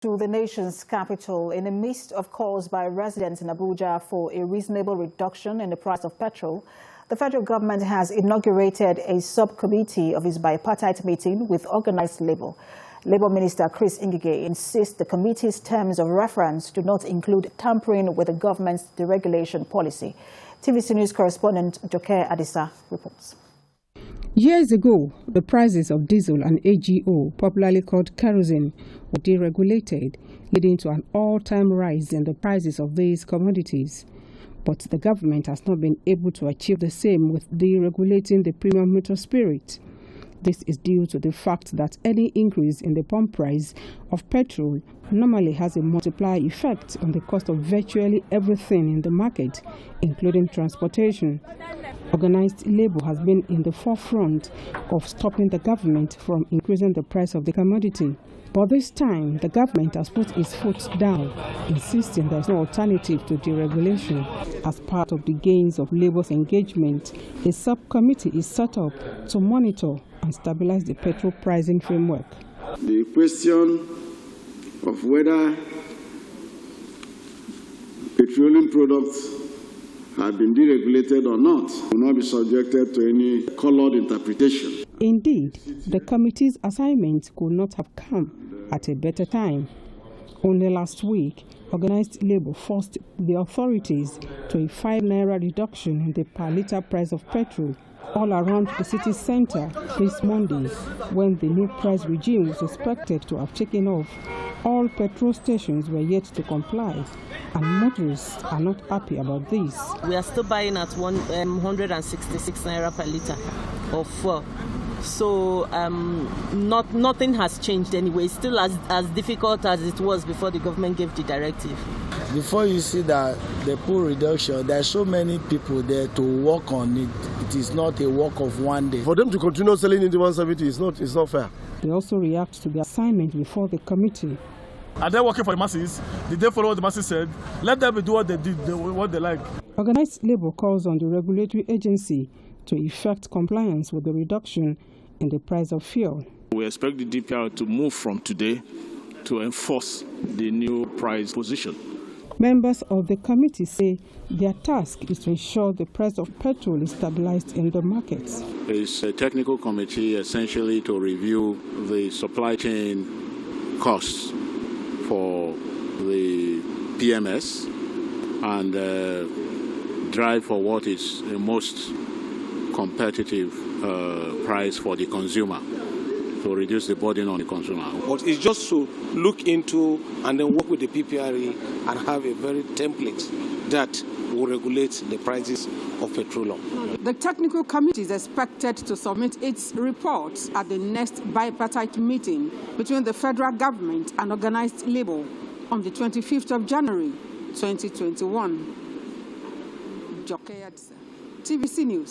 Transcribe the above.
To the nation's capital in the midst of calls by residents in Abuja for a reasonable reduction in the price of petrol. The federal government has inaugurated a subcommittee of its bipartite meeting with organized labor. Labor Minister Chris Ngige insists the committee's terms of reference do not include tampering with the government's deregulation policy. TVC News correspondent Joke Adisa reports. Years ago, the prices of diesel and AGO, popularly called kerosene, were deregulated, leading to an all-time rise in the prices of these commodities. But the government has not been able to achieve the same with deregulating the premium motor spirit. This is due to the fact that any increase in the pump price of petrol normally has a multiplier effect on the cost of virtually everything in the market, including transportation. Organized labor has been in the forefront of stopping the government from increasing the price of the commodity. But this time, the government has put its foot down, insisting there is no alternative to deregulation. As part of the gains of labor's engagement, a subcommittee is set up to monitor and stabilize the petrol pricing framework. The question of whether petroleum products have been deregulated or not will not be subjected to any colored interpretation. Indeed, the committee's assignment could not have come at a better time. Only last week, organized labor forced the authorities to a 5 naira reduction in the per litre price of petrol all around the city center this Monday, when the new price regime was expected to have taken off. All petrol stations were yet to comply, and motorists are not happy about this. We are still buying at 166 naira per litre of fuel. So nothing has changed anyway. It's still as difficult as it was before the government gave the directive. Before you see that the pool reduction, there are so many people there to work on it. It is not a work of one day. For them to continue selling in the 170 is not fair. They also react to the assignment before the committee. Are they working for the masses? Did they follow what the masses said? Let them do what they did, what they like. Organized labor calls on the regulatory agency to effect compliance with the reduction in the price of fuel. We expect the DPR to move from today to enforce the new price position. Members of the committee say their task is to ensure the price of petrol is stabilized in the markets. It's a technical committee essentially to review the supply chain costs for the PMS and drive for what is the most competitive price for the consumer, to reduce the burden on the consumer. But it's just to look into and then work with the PPRE and have a very template that will regulate the prices of petroleum. The technical committee is expected to submit its reports at the next bipartite meeting between the federal government and organized labor on the 25th of January, 2021. Joke Adisa, TVC News.